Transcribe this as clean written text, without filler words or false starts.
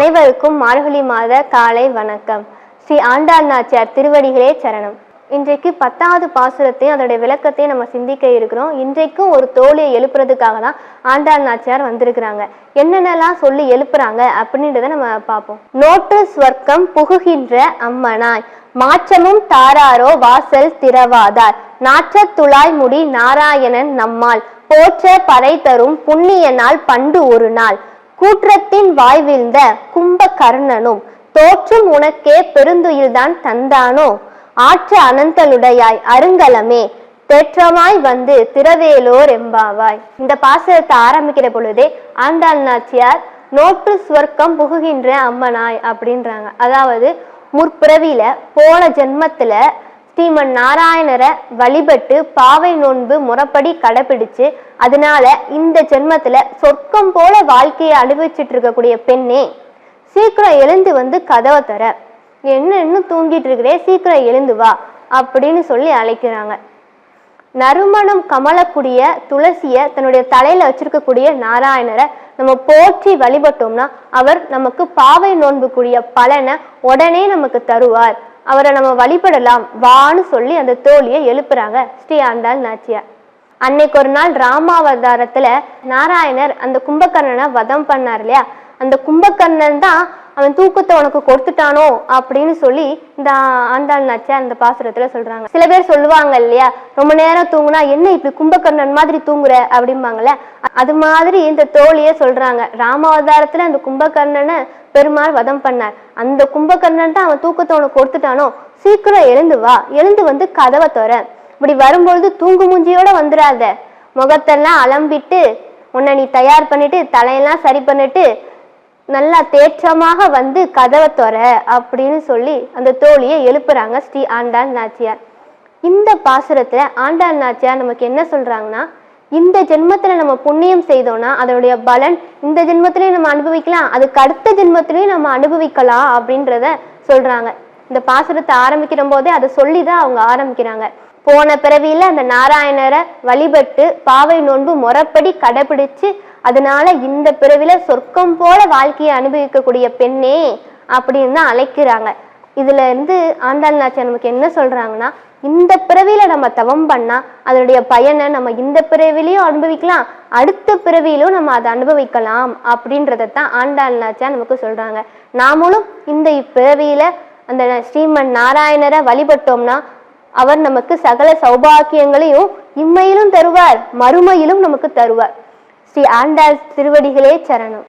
அனைவருக்கும் மார்கழி மாத காலை வணக்கம். ஸ்ரீ ஆண்டாள் நாச்சியார் திருவடிகளே சரணம். இன்றைக்கு 10வது பாசுரத்தையும் அதோடைய விளக்கத்தையும் நம்ம சிந்திக்க இருக்கிறோம். இன்றைக்கும் ஒரு தோழியை எழுப்புறதுக்காக தான் ஆண்டாள் நாச்சியார் வந்திருக்கிறாங்க. என்னென்னலாம் சொல்லி எழுப்புறாங்க அப்படின்றத நம்ம பார்ப்போம். நோட்டு ஸ்வர்க்கம் புகுகின்ற அம்மனாய் மாற்றமும் தாராரோ வாசல் திறவாதார் நாற்றத்துழாய் முடி நாராயணன் நம்மால் போற்ற பறை தரும் புண்ணிய நாள் பண்டு ஒரு நாள் கூற்றத்தின் வாய் வீழ்ந்த கும்பகர்ணனும் தோற்றும் உனக்கே பெருந்துயில்தான் தந்தானோ ஆற்ற அனந்தலுடையாய் அருங்கலமே தேற்றமாய் வந்து திரவேலோர் எம்பாவாய். இந்த பாசுரத்தை ஆரம்பிக்கிற பொழுதே ஆண்டாள் நாச்சியார் நோட்டு ஸ்வர்க்கம் புகுகின்ற அம்மனாய் அப்படின்றாங்க. அதாவது முற்பிறவியில போன ஜென்மத்துல ஸ்ரீமன் நாராயணரை வழிபட்டு பாவை நோன்பு முறைப்படி கடைபிடிச்சு அதனால இந்த ஜென்மத்துல சொர்க்கம் போல வாழ்க்கையை அனுபவிச்சுட்டு இருக்கக்கூடிய பெண்ணே, சீக்கிரம் எழுந்து வந்து கதவை தர, என்ன இன்னும் தூங்கிட்டு இருக்கிறே, சீக்கிரம் எழுந்து வா அப்படின்னு சொல்லி அழைக்கிறாங்க. நறுமணம் கமலக்கூடிய துளசிய தன்னுடைய தலையில வச்சிருக்கக்கூடிய நாராயணரை நம்ம போற்றி வழிபட்டோம்னா அவர் நமக்கு பாவை நோன்புக்குரிய பலனை உடனே நமக்கு தருவார். அவரை நம்ம வழிபடலாம் வான்னு சொல்லி அந்த தோழியை எழுப்புறாங்க ஸ்ரீ ஆண்டாள் நாச்சியார். அன்னைக்கு ஒரு நாள் ராமாவதாரத்துல நாராயணர் அந்த கும்பகர்ணனை வதம் பண்ணார் இல்லையா, அந்த கும்பகர்ணன் தான் அவன் தூக்கத்தை உனக்கு கொடுத்துட்டானோ அப்படின்னு சொல்லி இந்த ஆண்டாள் நாச்சியார் அந்த பாசுரத்துல சொல்றாங்க. சில பேர் சொல்லுவாங்க இல்லையா, ரொம்ப நேரம் தூங்குனா என்ன இப்படி கும்பகர்ணன் மாதிரி தூங்குற அப்படிம்பாங்கல்ல, அது மாதிரி இந்த தோழியே சொல்றாங்க. ராமாவதாரத்துல அந்த கும்பகர்ணனை பெருமாள் வதம் பண்ணார். அந்த கும்பகர்ணன் தான் அவன் தூக்கத்தை உனக்கு கொடுத்துட்டானோ, சீக்கிரம் எழுந்து வா, எழுந்து வந்து கதவை தர. இப்படி வரும்பொழுது தூங்கு மூஞ்சியோட வந்துடாத, முகத்தெல்லாம் அலம்பிட்டு உன்னை நீ தயார் பண்ணிட்டு தலையெல்லாம் சரி பண்ணிட்டு நல்லா தேற்றமாக வந்து கதவை தர அப்படின்னு சொல்லி அந்த தோழியை எழுப்புறாங்க ஸ்ரீ ஆண்டாள் நாச்சியார். இந்த பாசுரத்துல ஆண்டாள் நாச்சியார் நமக்கு என்ன சொல்றாங்கன்னா, இந்த ஜென்மத்துல நம்ம புண்ணியம் செய்தோம்னா அதனுடைய பலன் இந்த ஜென்மத்திலையும் நம்ம அனுபவிக்கலாம், அதுக்கு அடுத்த ஜென்மத்திலையும் நம்ம அனுபவிக்கலாம் அப்படின்றத சொல்றாங்க. இந்த பாசுரத்தை ஆரம்பிக்கிற போதே அதை சொல்லிதான் அவங்க ஆரம்பிக்கிறாங்க. போன பிறவியில அந்த நாராயணரை வழிபட்டு பாவை நோன்பு முறைப்படி கடைபிடிச்சு அதனால இந்த பிறவில சொர்க்கம் போல வாழ்க்கையை அனுபவிக்கக்கூடிய பெண்ணே அப்படின்னு தான் அழைக்கிறாங்க. இதுல இருந்து ஆண்டாள் நாச்சியார் நமக்கு என்ன சொல்றாங்கன்னா, இந்த பிறவியில நம்ம தவம் பண்ணா அதனுடைய பயனை நம்ம இந்த பிறவிலையும் அனுபவிக்கலாம், அடுத்த பிறவியிலும் நம்ம அதை அனுபவிக்கலாம் அப்படின்றதான் ஆண்டாள் நாச்சியார் நமக்கு சொல்றாங்க. நாமளும் இந்த பிறவியில அந்த ஸ்ரீமன் நாராயணரை வழிபட்டோம்னா அவர் நமக்கு சகல சௌபாக்கியங்களையும் இம்மையிலும் தருவார், மறுமையிலும் நமக்கு தருவார். ஸ்ரீ ஆண்டாள் திருவடிகளே சரணம்.